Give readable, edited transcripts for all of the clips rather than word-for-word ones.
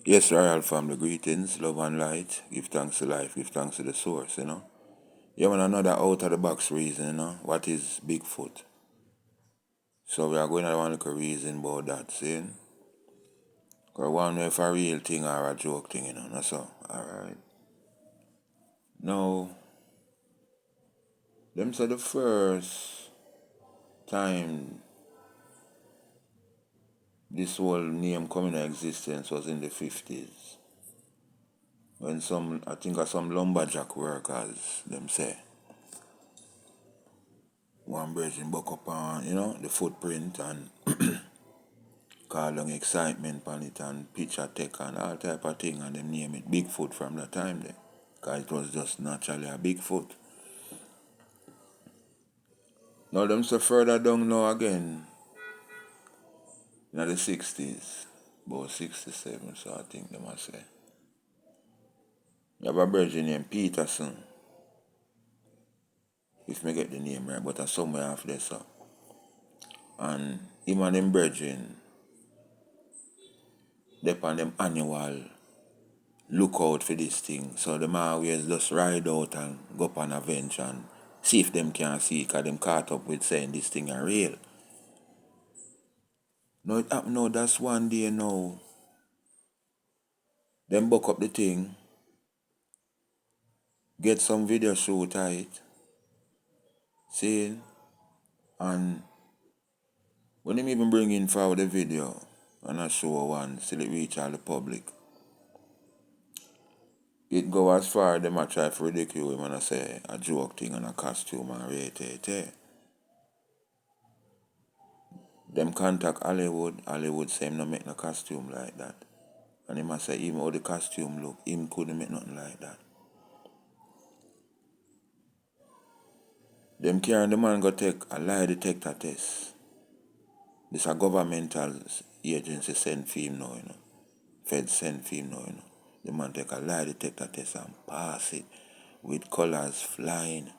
Yes, royal family greetings, love and light. Give thanks to life, give thanks to the source, Yeah, man, another out of the box reason, What is Bigfoot? So we are going to one little reason about that, see? Because one if a real thing or a joke thing, That's all. Alright. Now, them said the first time this whole name come into existence was in the 50s. When I think of some lumberjack workers, them say, one bridging buck up on, the footprint and call down excitement on it and picture tech and all type of thing and them name it Bigfoot from that time there. Because it was just naturally a Bigfoot. Now them so further down now again, in the 60s, about 67, so I think they must say. You have a bridge named Peterson, if me get the name right, but I somewhere after there, so. And him and them brethren, they on them annual look out for this thing. So them always just ride out and go up on a bench and see if them can see it, because them caught up with saying this thing are real. No, it happen now, that's one day now. Them buck up the thing, get some video shoot of it, see, and when them even bring in for the video and I show one till it reach all the public, it go as far them a try to ridicule him and I say a joke thing and a costume and rate. Them contact Hollywood say him no make no costume like that. And he must say even how the costume look, him couldn't make nothing like that. Them carrying the man go take a lie detector test. This a governmental agency send for him now, Fed send for him now, The man take a lie detector test and pass it with colors flying.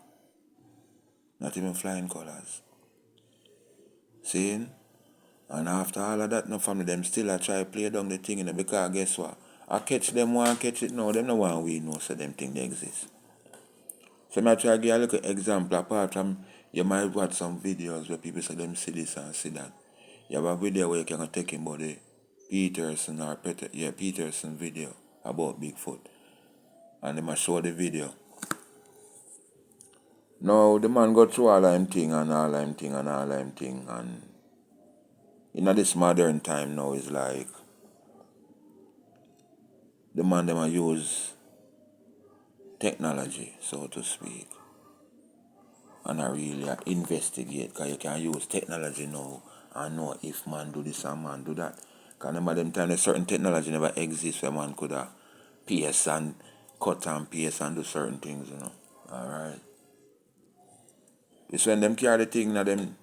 Not even flying colors. Seeing? And after all of that, no family, them still a try play down the thing, because guess what? I catch them one, catch it now, them no one we know, so them think they exist. So I try to give a little example, apart from, you might watch some videos where people say them see this and see that. You have a video where you can take him about the Peterson video about Bigfoot. And they must show the video. Now, the man go through all them thing and all them thing and all them thing, and in this modern time now is like the man them a use technology, so to speak, and I really investigate, because you can use technology now and know if man do this and man do that. Because remember them time that certain technology never exists where man could have paste and cut and paste and do certain things, Alright. It's when them carry the thing now them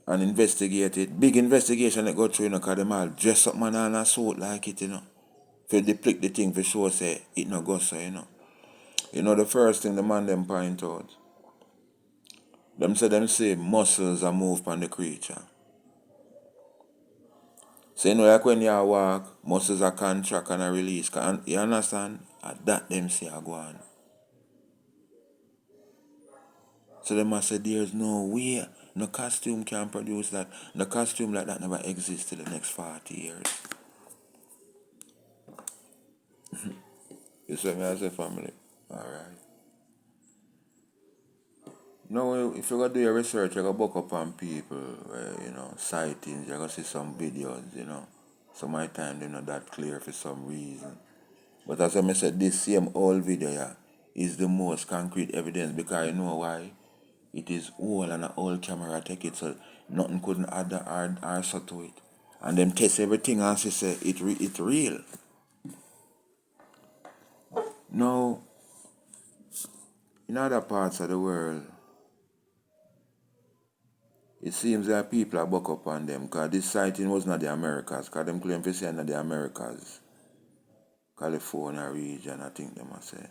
and investigate it. Big investigation that go through, because them all dress up man and a suit like it, For depict the thing for sure say it no go so, the first thing the man them point out. Them say muscles are moved on the creature. So like when you walk, muscles are contract and a release. You understand? At that them say I go on. So them must say there's no way, no costume can produce that. No costume like that never exists till the next 40 years. You see me as a family? Alright. Now, if you go do your research, you go book up on people, sightings, you go see some videos, So my time, they're not that clear for some reason. But as I said, this same old video, is the most concrete evidence, because you know why? It is old and an old camera take it, so nothing couldn't add or so to it. And them test everything and say it's real. Now, in other parts of the world, it seems that people are buck up on them, because this sighting was not the Americas, because them claim to say not the Americas. California region, I think they must say.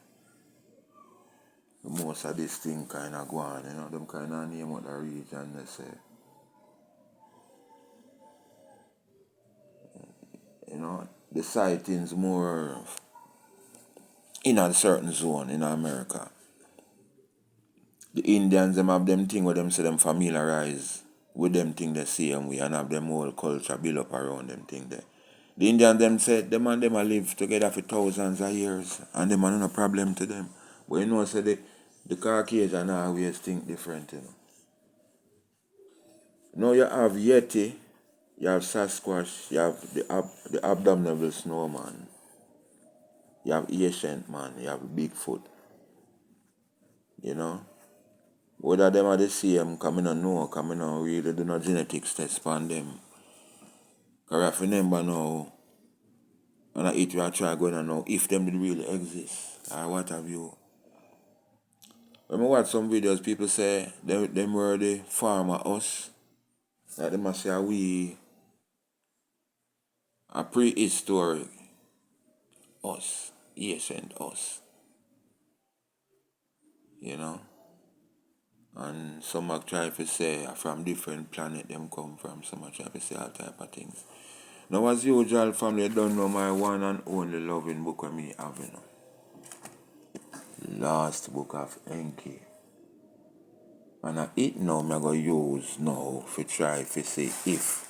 Most of this thing kind of go on, them kind of name out the region, they say. the sightings more in a certain zone in America. The Indians them have them thing where them say them familiarize with them thing they see and we and have them whole culture built up around them thing there. The Indians them said them and them a live together for thousands of years and them are no problem to them. But you know say the Caucasian always think different, you know. Now you have Yeti, you have Sasquatch, you have the abominable snowman, you have ancient man, you have Bigfoot, you know. Whether them are the same, come I know, come I really do no genetics test on them. Because I have to remember now, and I try going to know if them did really exist, or what have you. When I watch some videos, people say them were the farmer us, like they must say we a prehistoric us, ancient us, you know. And some are try to say from different planet them come from, some are try to say all type of things. Now as usual family, don't know my one and only loving book of me have, you know. Last book of Enki. And it now I'm going to use now to try to see if.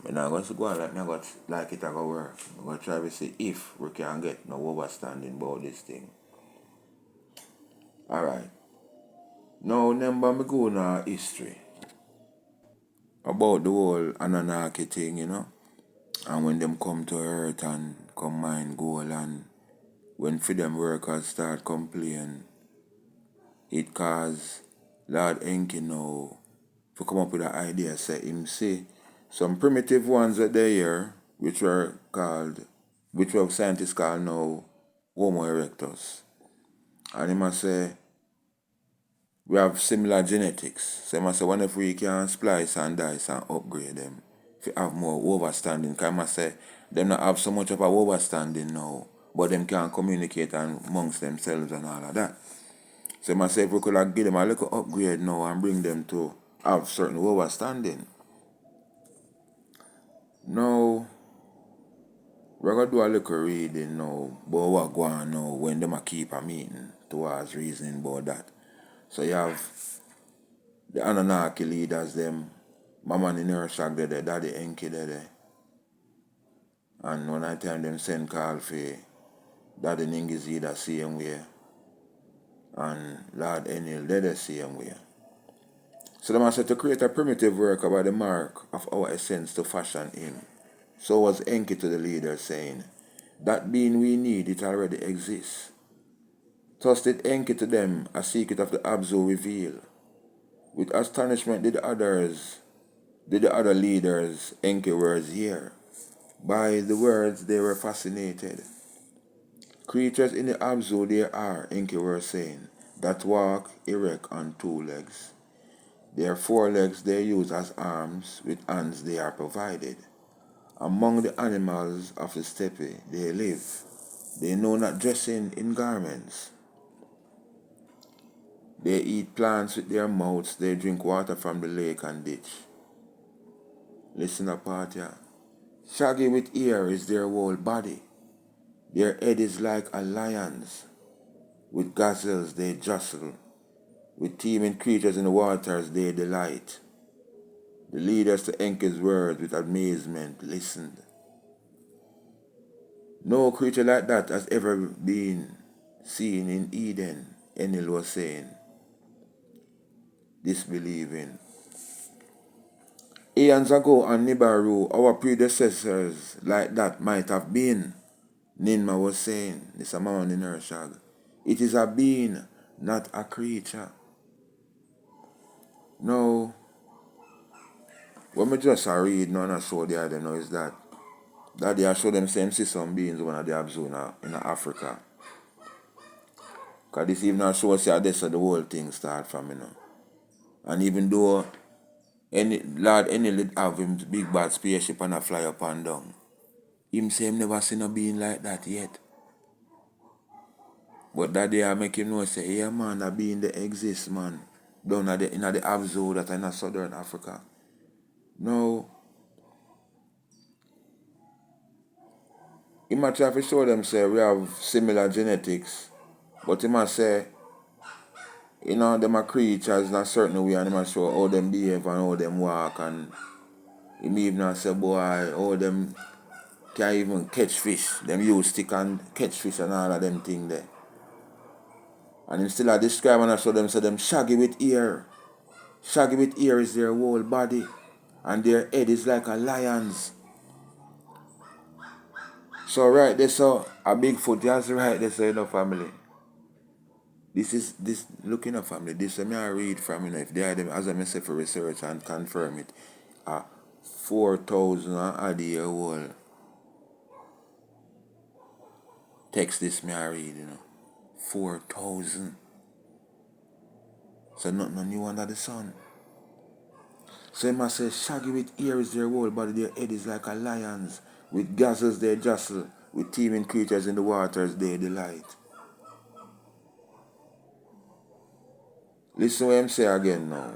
I'm not going to go on like it going to work. I'm going to try to see if we can get no understanding about this thing. Alright. Now remember me go na history. About the whole Anunnaki thing, you know. And when them come to earth and come mine gold and when freedom workers start complaining, it cause Lord Enki now to come up with an idea, say him see some primitive ones that they here, which were scientists call now Homo-Erectus. And he must say we have similar genetics. So he must say what if we can splice and dice and upgrade them to have more overstanding. Because I must say them not have so much of a overstanding now, but them can communicate amongst themselves and all of that. So I must say if we could give them a little upgrade now and bring them to have certain overstanding. Now, we're going to do a little reading now about what go on now when them a keep a meeting towards reasoning about that. So you have the Anunnaki leaders, them, Mama in Nershag there, Daddy Enki there. And one of the time them send call for Daddy Ningizi the same way. And Lord Enil the same way. So them said to create a primitive work about the mark of our essence to fashion him. So was Enki to the leader saying, that being we need, it already exists. Thus did Enki to them a secret of the Abzu reveal. With astonishment did the other leaders Enki words hear. By the words they were fascinated. Creatures in the Abzu there are, Enki were saying, that walk erect on two legs. Their forelegs they use as arms, with hands they are provided. Among the animals of the steppe they live. They know not dressing in garments. They eat plants with their mouths, they drink water from the lake and ditch. Listen apart here. Shaggy with ear is their whole body. Their head is like a lion's. With gazelles they jostle. With teeming creatures in the waters they delight. The leaders to Enki's words with amazement listened. No creature like that has ever been seen in Eden, Enil was saying, disbelieving. Eons ago on Nibiru, our predecessors like that might have been, Ninma was saying, this amount in Urshag. It is a being, not a creature. No, what me just read now and I saw the other now is that they are show them same see some beings one of the Abzuna in Africa. Because this even show us that's the whole thing start from, you know. And even though Lord Enil have him big bad spaceship and a fly up and down, him say him never seen a being like that yet. But that day I make him know say, yeah man, that being that exists, man. Down in the Abzu that in southern Africa. No. he might try to show them say we have similar genetics, but he must say, them are creatures in a certain way, and he must show how them behave and how them walk, and he may even say, boy, how them can even catch fish. Them use stick and catch fish and all of them things there. And him still a describe and I show them, say them shaggy with ear. Shaggy with ear is their whole body, and their head is like a lion's. So right there, so a Bigfoot, just right there, so family. This looking at family, this me I read from, if they are them, as I say for research and confirm it, 4,000 odd year old text this me I read, 4,000. So nothing new under the sun. So he must say, shaggy with ears their whole body, their head is like a lion's, with gazelles they jostle, with teeming creatures in the waters they delight. Listen what him say again now.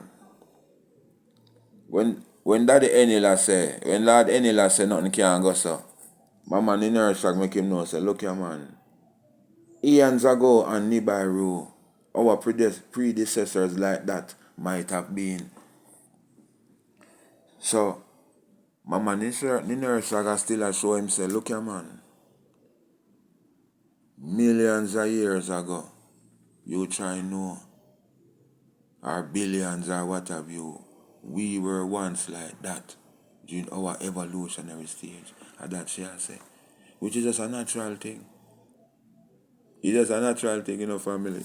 When Daddy Enila say, when Lord Enila say nothing can go so, my man in nurse make him know, say, look here man, eons ago and Nibiru, our predecessors like that might have been. So, my man in nurse still show him, say, look here man, millions of years ago, you try know, or billions or what have you, we were once like that during our evolutionary stage. And that she say, which is just a natural thing. It's just a natural thing, family.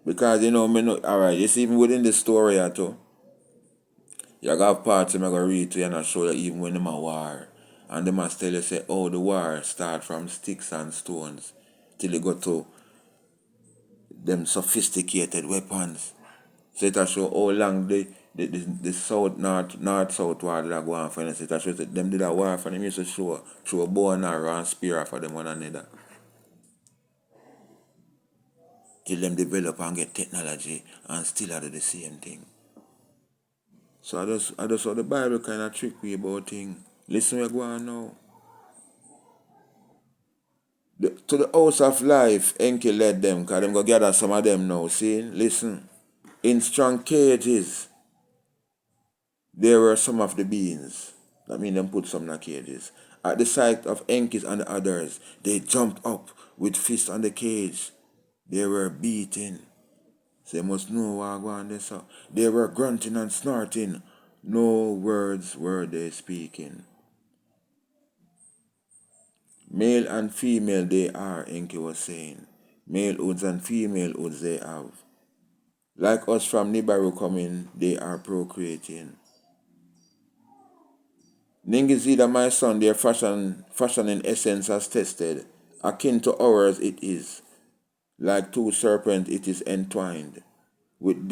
Because, alright, you see, even within the story, too, you got parts I'm going to read to you and show you even when them a war. And they must tell you, say, oh, the war start from sticks and stones till it got to them sophisticated weapons. So it show how long the south, north-south war did go on for them. So it shows that them did a war for them used to show through a bow and arrow and spear for them one another. Till them develop and get technology and still do the same thing. So I just saw the Bible kind of trick me about things. Listen where go on now. To the house of life, Enki led them, because them go gather some of them now. See, listen. In strong cages, there were some of the beings. That means them put some in the cages. At the sight of Enkis and the others, they jumped up with fists on the cage. They were beating. So they must know what going on there. So they were grunting and snorting. No words were they speaking. Male and female they are, Enki was saying. Malehoods and femalehoods they have. Like us from Nibiru coming, they are procreating. Ningizida, my son, their fashion in essence has tested. Akin to ours it is. Like two serpents it is entwined. When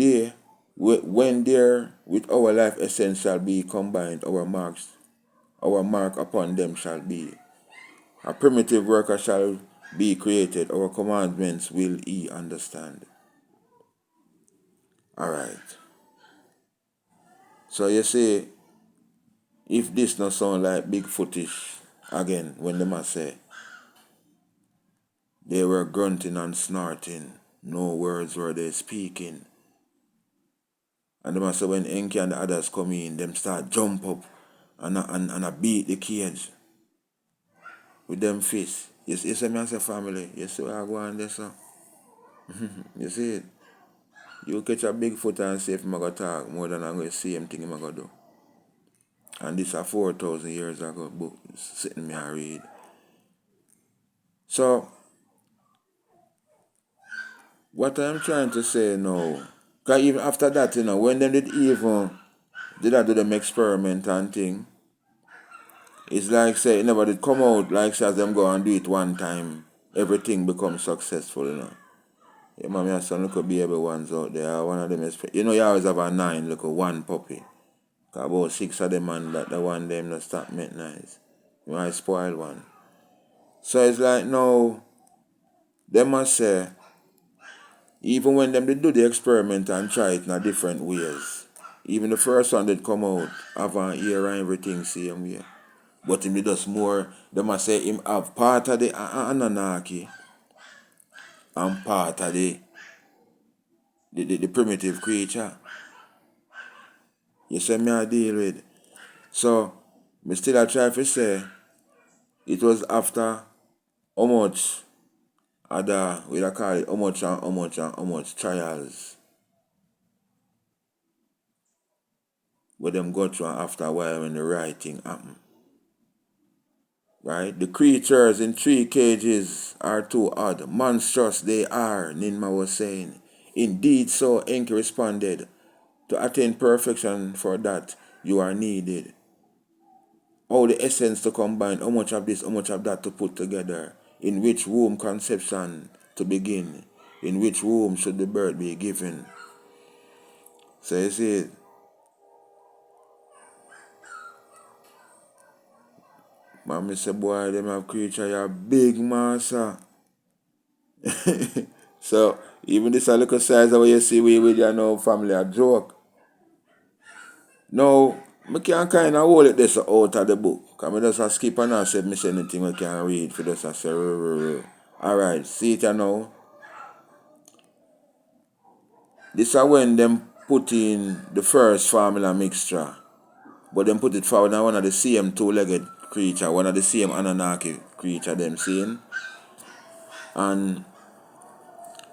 there with our life essence shall be combined, our mark upon them shall be. A primitive worker shall be created, our commandments will he understand. Alright. So you see, if this not sound like Bigfootish, again, when they must say, they were grunting and snorting, no words were they speaking. And they must say when Enki and the others come in, them start jump up and beat the cage with them fists. You see me as a family, you see what I go on there, so? You see it? You catch a Bigfoot and say if I'm going to talk more than I'm going to see him thing I'm going to do. And this is 4,000 years ago, book sitting me and read. So, what I'm trying to say now, because even after that, when them did I do them experiment and thing, it's like say, it never did come out, like say as them go and do it one time, everything becomes successful, Yeah, mommy and some little baby ones out there, one of them is, you always have a 9, look, one puppy. About 6 of them and that the one them not stop make nice. You might spoil one. So it's like now, they must say, even when them they do the experiment and try it in a different ways, even the first one that come out, have an ear and everything same way. But him does more, they must say him have part of the Anunnaki and part of the primitive creature. You see me I deal with. So, me still I try to say, it was after how much other, we call it, how much trials where them go through, and after a while when the right thing happen. Right? The creatures in 3 cages are too odd. Monstrous they are, Ninma was saying. Indeed so, Enki responded. To attain perfection for that, you are needed. All the essence to combine, how much of this, how much of that to put together. In which womb conception to begin. In which womb should the birth be given. So you see, man, say, boy, them have creature, you're big master. So, even this a little size of what you see with your no family a joke. Now, I can kind of hold it this out of the book. Because I just skip and I said, I say anything I can read for this. I say, alright, see it now. This is when them put in the first formula mixture. But them put it forward now one of the same two-legged creature, one of the same Anunnaki creature them seeing. And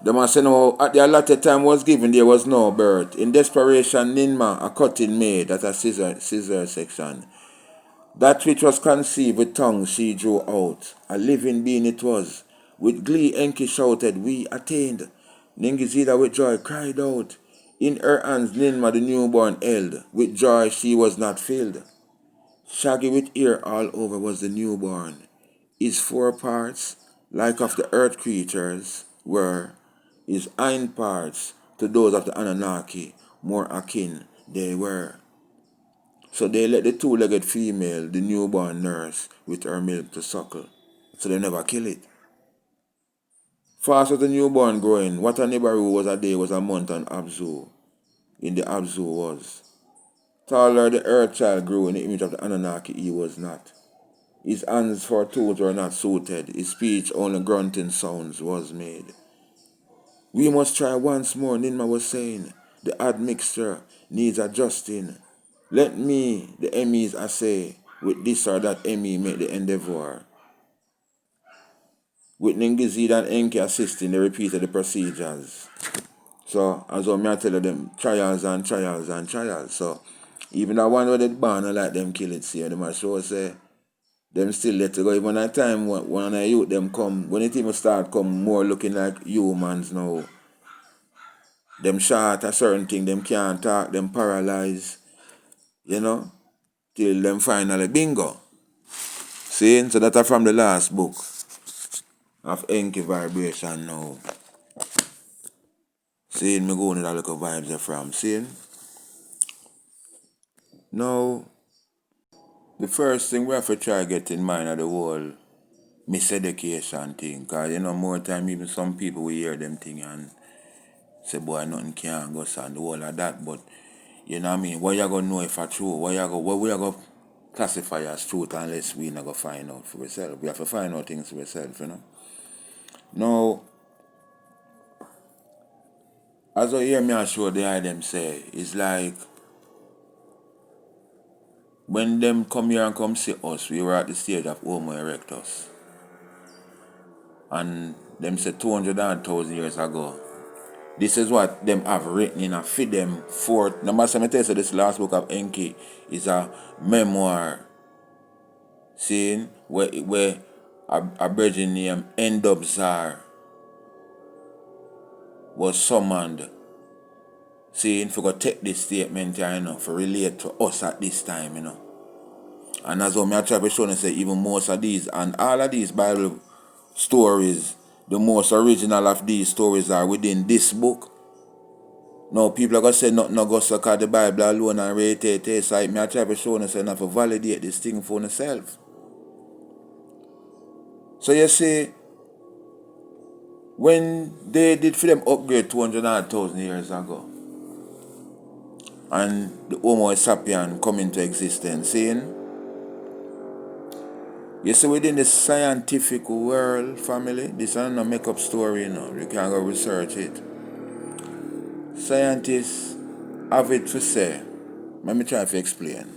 the man said, no, at the allotted time was given, there was no birth. In desperation, Ninma, a cutting made at a scissor section. That which was conceived with tongue she drew out. A living being it was. With glee Enki shouted, we attained. Ningizida with joy cried out. In her hands Ninma the newborn held. With joy she was not filled. Shaggy with ear all over was the newborn. His 4 parts, like of the earth creatures, were his hind parts to those of the Anunnaki, more akin they were. So they let the 2-legged female, the newborn nurse, with her milk to suckle. So they never kill it. Fast as the newborn growing, what a Nibiru was a day was a month on Abzu. In the Abzu was. Taller the earth child grew in the image of the Anunnaki he was not. His hands for tools were not suited. His speech only grunting sounds was made. We must try once more, Ninma was saying. The odd mixture needs adjusting. Let me, the Emmys, assay, with this or that Emmy make the endeavor. With Ningizid and Enki assisting, they repeated the procedures. So, as I tell them, trials and trials and trials. So, even the one where they born, I like them kill it, see, them I show say, them still let it go. Even at time when I youth them come, when it even start come more looking like humans now, them short a certain thing, them can't talk, them paralyzed, you know, till them finally bingo. See, so that's from the last book of Enki Vibration now. See, me go into that little vibes are from. See? Now, the first thing we have to try to get in mind of the whole miseducation thing. Because, you know, more time even some people will hear them thing and say, boy, nothing can go on the whole of that. But, you know what I mean? What you going to know if it's true? What we are going to classify as truth unless we not going to find out for ourselves. We have to find out things for ourselves, you know? Now, as I hear me and show the eye them say, it's like when them come here and come see us, we were at the stage of Homo-Erectus. And them say 200,000 years ago. This is what them have written in a feed them for. Number 7 tells you this last book of Enki is a memoir. Seeing where a virgin named Endobzar was summoned. Seeing for go take this statement here, you know, for relate to us at this time, you know. And as well, I try to show and say even most of these and all of these Bible stories, the most original of these stories are within this book. Now people are gonna say nothing no go so cause the Bible alone and rate it. So I try to show and say enough to validate this thing for yourself. So you see, when they did for them upgrade 200,000 years ago, and the Homo sapien come into existence, seeing You see, within the scientific world, family, this is not a make-up story, you know. You can go research it. Scientists have it to say. Let me try to explain.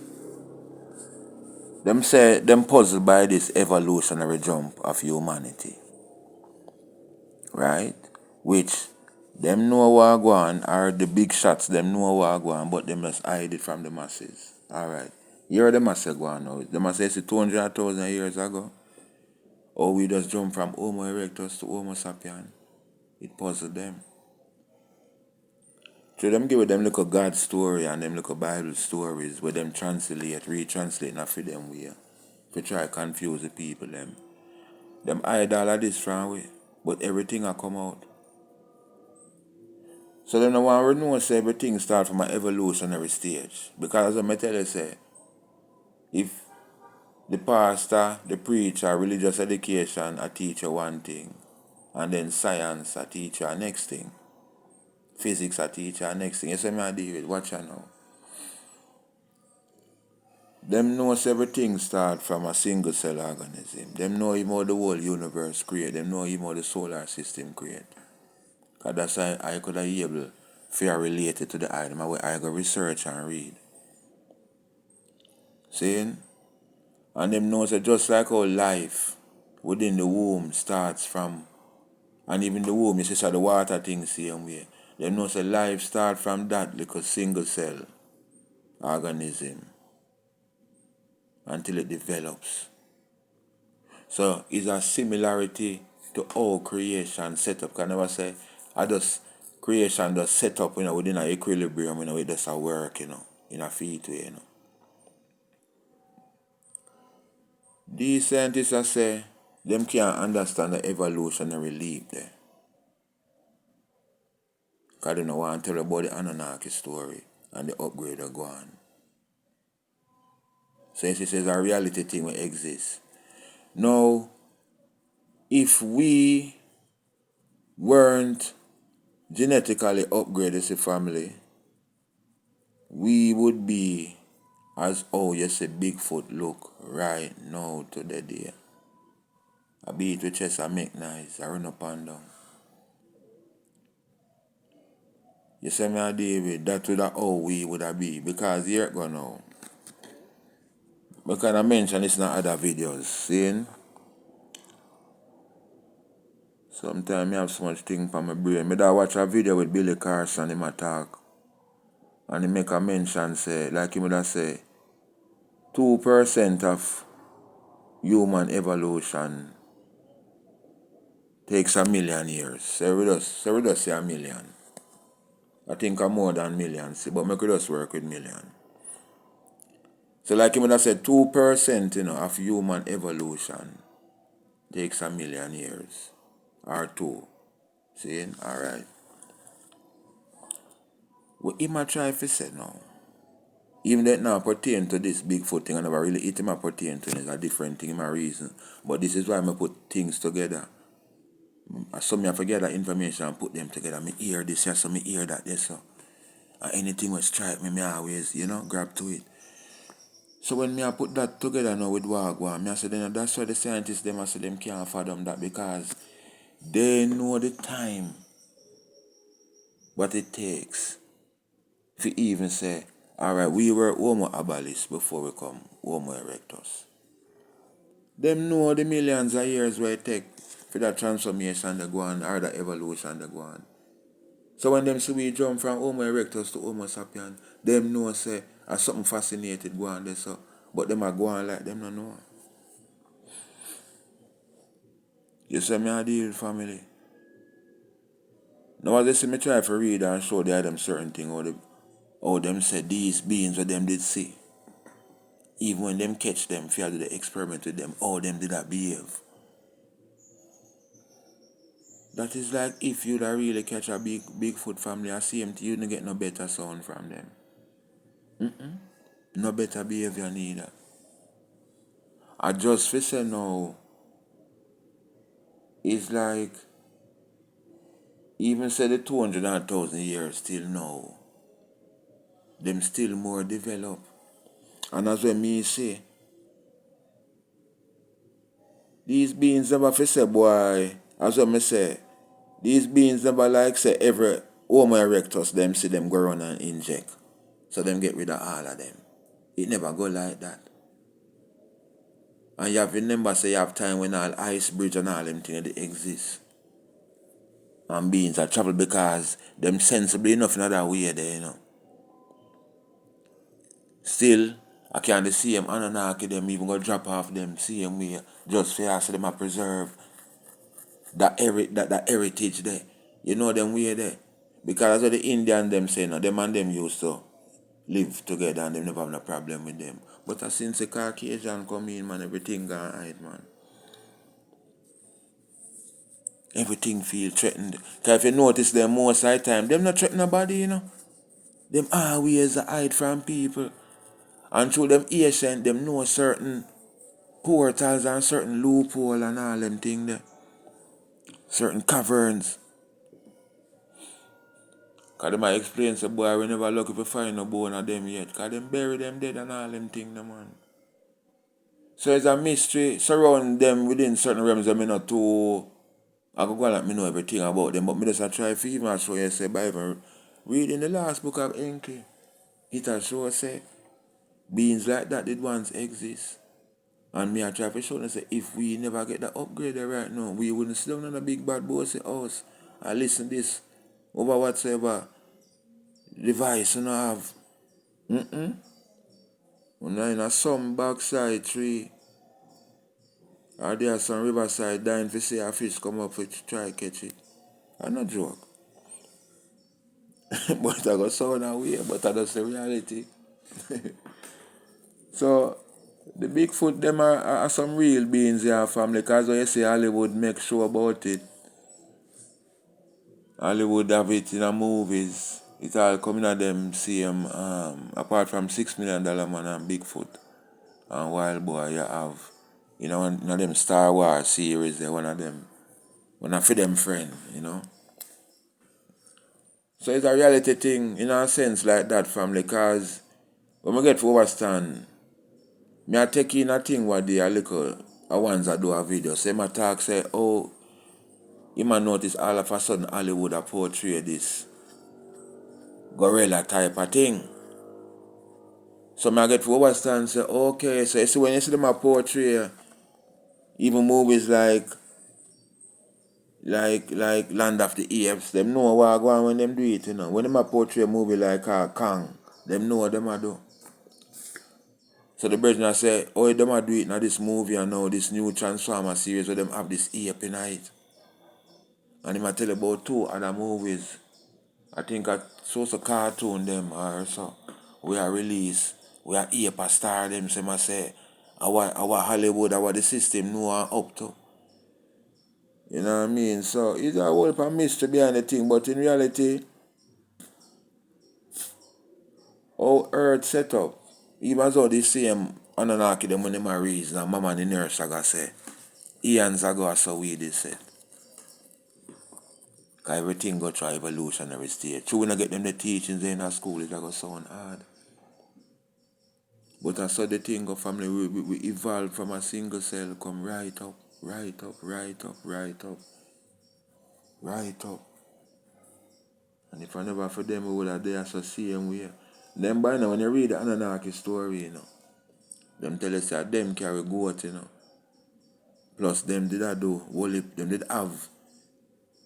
Them say them puzzled by this evolutionary jump of humanity, right? Which them know what go on, or the big shots them know what go on, but them just hide it from the masses. Alright. Here the masses go on now. The masses say 200,000 years ago. Or we just jump from Homo erectus to Homo sapien. It puzzled them. So them give them little God story and them little Bible stories where them translate, retranslate not for them way. To try to confuse the people them. Them hide all of this from way. But everything will come out. So them no want to know say everything start from an evolutionary stage. Because as I tell you say, if the pastor, the preacher, religious education I teach you one thing, and then science I teach you a next thing. Physics I teach you next thing. You see me I deal with, watch you now. Them knows everything start from a single cell organism. Them know how the whole universe create. Them know how the solar system create. Because that's why I could have able to relate it to the item where I go research and read. See? And them knows that just like how life within the womb starts from, and even the womb, you see so the water thing same way. Them knows that life start from that little single cell organism until it develops. So it's a similarity to how creation set up. Can I never say I just creation just set up, within an equilibrium, it just a work, in a feet way, These scientists I say them can't understand the evolutionary leap there. Because they don't want to tell about the Anunnaki story and the upgrade of go on. Since it says a reality thing will exist. Now, if we weren't genetically upgraded as a family, we would be as how you say Bigfoot look right now to the day. I beat with chest and make nice, I run up and down. You see me, David, that would have how we would have be, because here it go now. Because I mention it's not other videos, seeing? Sometimes I have so much thing for my brain. I watch a video with Billy Carson, him talk. And he make a mention, say, like he would have say, 2% of human evolution takes 1,000,000 years. So we just say 1,000,000. I think I'm more than millions, but we could just work with million. So like he would have said, 2%, of human evolution takes 1,000,000 years. Or 2. See? Alright. What he might try to say now, even that now pertain to this Bigfoot thing, I never really it might pertain to it. It's a different thing, my reason. But this is why I put things together. So me I forget that information and put them together. Me hear this, so me hear that, yes, so. And anything will strike me, me always, grab to it. So when me I put that together now with Wagwan, me I say, then that's why the scientists, them I say, them can't fathom that, because they know the time what it takes to even say, alright, we were Homo habilis before we come Homo erectus. Them know the millions of years where it take for that transformation to go on, or that evolution to go on. So when them see we jump from Homo erectus to Homo sapien, them know say something fascinated go on there, so, but them are go on like them no know. You see me I deal with family. Now as they see me try to read and show them certain thing, how them say these beings what them did see. Even when them catch them, if you do the experiment with them, how them did that behave. That is like if you'd really catch a Bigfoot family, I see him, you don't get no better sound from them. No better behavior neither. I just for say now, it's like, even say the 200,000 years still now, them still more developed. And as when me say, these beings never fi say, boy, as what me say, these beings never like say every Homo-Erectus them see them go run and inject. So them get rid of all of them. It never go like that. And you have to remember say you have time when all ice bridge and all them things they exist. And beings are travel because them sensibly enough in other way there, you know. Still, I can't see them Anunnaki them even go drop off them same way just for ask them to preserve that heritage there. You know them way there. Because as the Indian them say no, them and them used to live together and them never have no problem with them. But since the Caucasian come in, man, everything gone hide, man. Everything feel threatened. Because if you notice them most of the time, them not threaten nobody, you know. Them always hide from people. And through them Asian, them know certain portals and certain loophole and all them thing there. Certain caverns. Because them I explain to boy, we never lucky to find no bone of them yet. Because them bury them dead and all them thing, man. So it's a mystery surround them within certain realms that me not too. I go like me know everything about them, but me just try to even show you say by even reading the last book of Enki, it has show say beings like that did once exist. And me I try to show them say if we never get that upgrade right now, we wouldn't sit down on a big bad bossy house and listen this over whatsoever device you know have. When in a some backside tree or there some riverside dying to see a fish come up to try catch it. I'm not joke. But I got sound away, but that's the reality. So the Bigfoot them are some real beings here family, because when you say Hollywood make sure about it. Hollywood have it in the movies. It all coming at them same apart from $6 million man and Bigfoot and Wild Boy you have. You know, one of them Star Wars series, they're one of them. One of them friend, you know. So it's a reality thing in a sense like that family, because when we get to overstand, me I take in a thing what they a little a ones that do a video. Say my talk say, oh, you might notice all of a sudden Hollywood a portray this gorilla type of thing. So I get to overstand say, okay, so you see when you see them a portray even movies like Land of the Apes, them know what go on when them do it, you know. When them a portray a movie like Kong, them know what them a do. So the brethren say, oh, them a do it now this movie and now this new Transformer series where them have this ape in it. And he might tell about 2 other movies. I think a source of cartoon them or so. We are released. We are ape a star them. So I say our Hollywood, our the system know and up to. You know what I mean? So it's a whole heap of mystery behind the thing, but in reality, how Earth set up, even though the same Anunnaki them when them are raised, and Mama and the nurse are gonna say, eons ago so we did say. Because everything go through evolutionary stage. True, when I get them the teachings in our school, it's going to sound hard. But I saw the thing of family, we evolve from a single cell, come right up, right up, right up, right up, right up. And if I never for them, we would have there so same way. Then by now, when you read the Anunnaki story, you know, them tell us that them carry goat, you know. Plus, them did I do, them did have,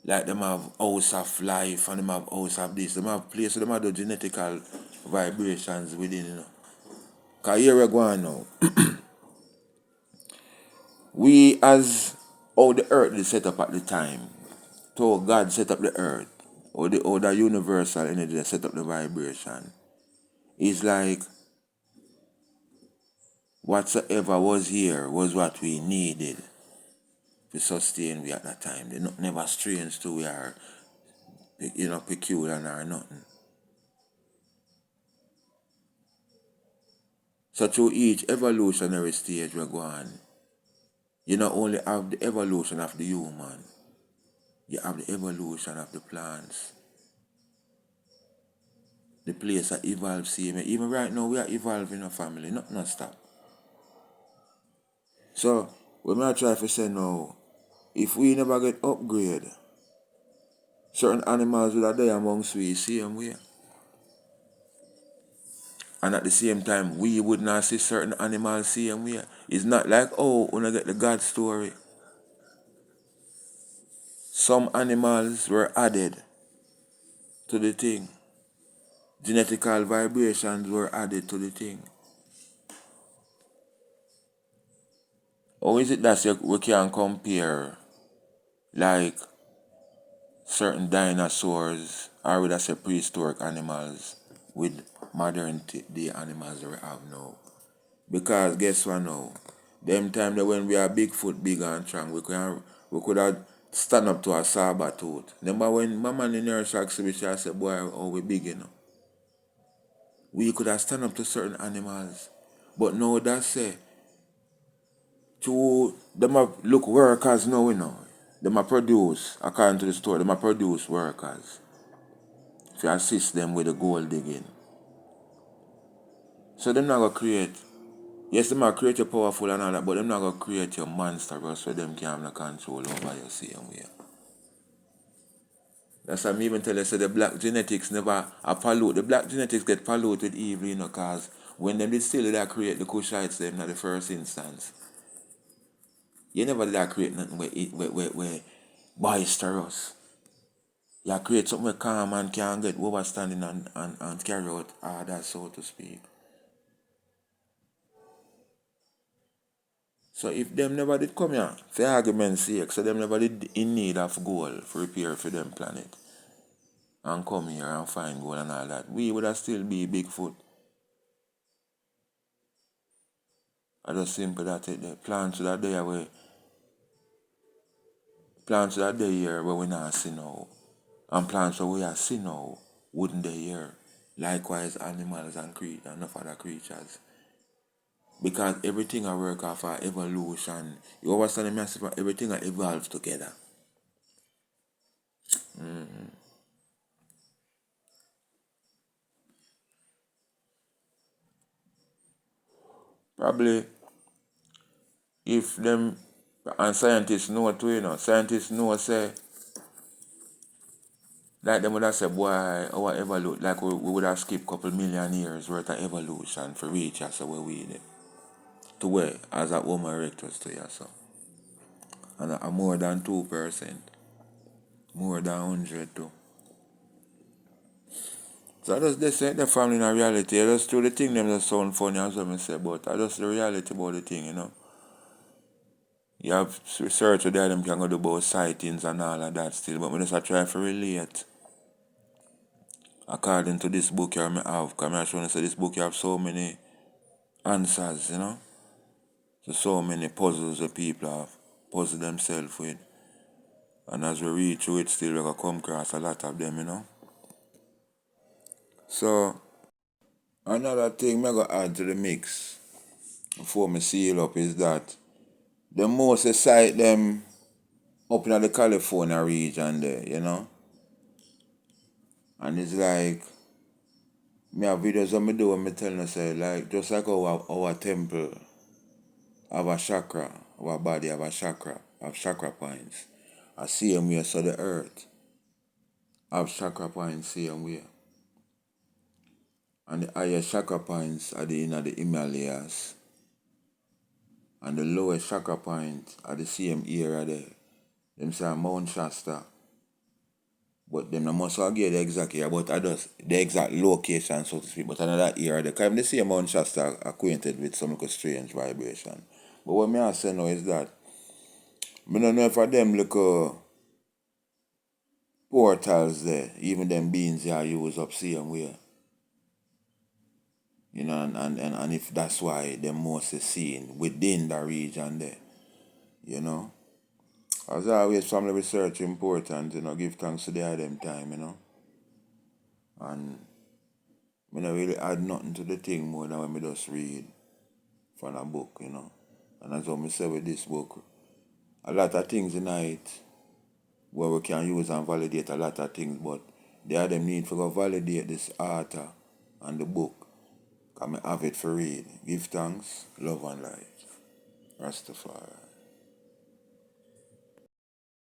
like them have house of life and them have house of this. Them have place, so them have the genetical vibrations within, you know. Because here we go on now. We as how the earth is set up at the time, so God set up the earth, or the universal energy that set up the vibration, is like whatsoever was here was what we needed to sustain we at that time. They're never strange to we are, you know, peculiar or nothing. So through each evolutionary stage we go on, you not only have the evolution of the human, you have the evolution of the plants. The place that evolves, see me. Even right now we are evolving a family, not stop. So What I try to say now, if we never get upgrade, certain animals will are there amongst we same way. And at the same time, we would not see certain animals same way. It's not like, oh, when I get the God story. Some animals were added to the thing. Genetical vibrations were added to the thing. Or is it that we can compare like certain dinosaurs or would I say prehistoric animals with modern day animals that we have now? Because guess what now? Them time that when we are Bigfoot, big and strong, we could have stand up to a saber tooth. Remember when my man in the exhibition I said, boy, oh we big we could have stand up to certain animals. But now that's say to them look workers now, Them produce, according to the story, them produce workers. If you assist them with the gold digging. So them not gonna create, yes, them might create you powerful and all that, but them not gonna create your monster so them can have no control over your same way. That's why I even tell you, so the black genetics never pollute. The black genetics get polluted with evil, because when them did still did create the Kushites them in the first instance. You never did create nothing where boisterous. You create something where calm and can get overstanding and carry out orders, so to speak. So if them never did come here, for argument's sake, so them never did in need of gold for repair for them planet and come here and find gold and all that, we would have still be Bigfoot. I just simple that it the plants that there where plants that there here where we not see now. And plants that we are see now wouldn't they here. Likewise animals and enough other creatures. Because everything I work off of evolution. You understand the message? Everything evolves together. Probably if them and scientists know too, scientists know say like them would have said, boy, our evolution, like we would have skipped a couple million years worth of evolution for reach us where we did. To where as a Homo-Erectus to yourself. And a more than 2%. More than 100 too. So I just they say the family in a reality. I just do the thing them just sound funny as well I say, but I just the reality about the thing. You have research there them can go do about sightings and all of that still, but I just try to relate. According to this book here I have, because I trying to say this book you have so many answers, so many puzzles that people have puzzled themselves with. And as we read through it still we going to come across a lot of them, So another thing I'm going to add to the mix before I seal up is that the most site them up in the California region there, And it's like me have videos of me do when me telling you say like just like our temple have a chakra, our body have chakra points. I see them here so the earth have chakra points same way. And the highest chakra points are in the Himalayas. And the lowest chakra points are the same area there. Them say Mount Shasta. But them not must get the exact area, but I just the exact location, so to speak. But another area, they see Mount Shasta acquainted with some strange vibration. But what I say now is that I don't know if them look portals there, even them beings they are used up same way. And if that's why them mostly seen within the region there. As always, family research important, give thanks to the them time, And I don't really add nothing to the thing more than when I just read from a book. And as I say with this book, a lot of things in it where we can use and validate a lot of things, but they have them need to go validate this author and the book. Because I have it for read. Give thanks, love and light. Rastafari.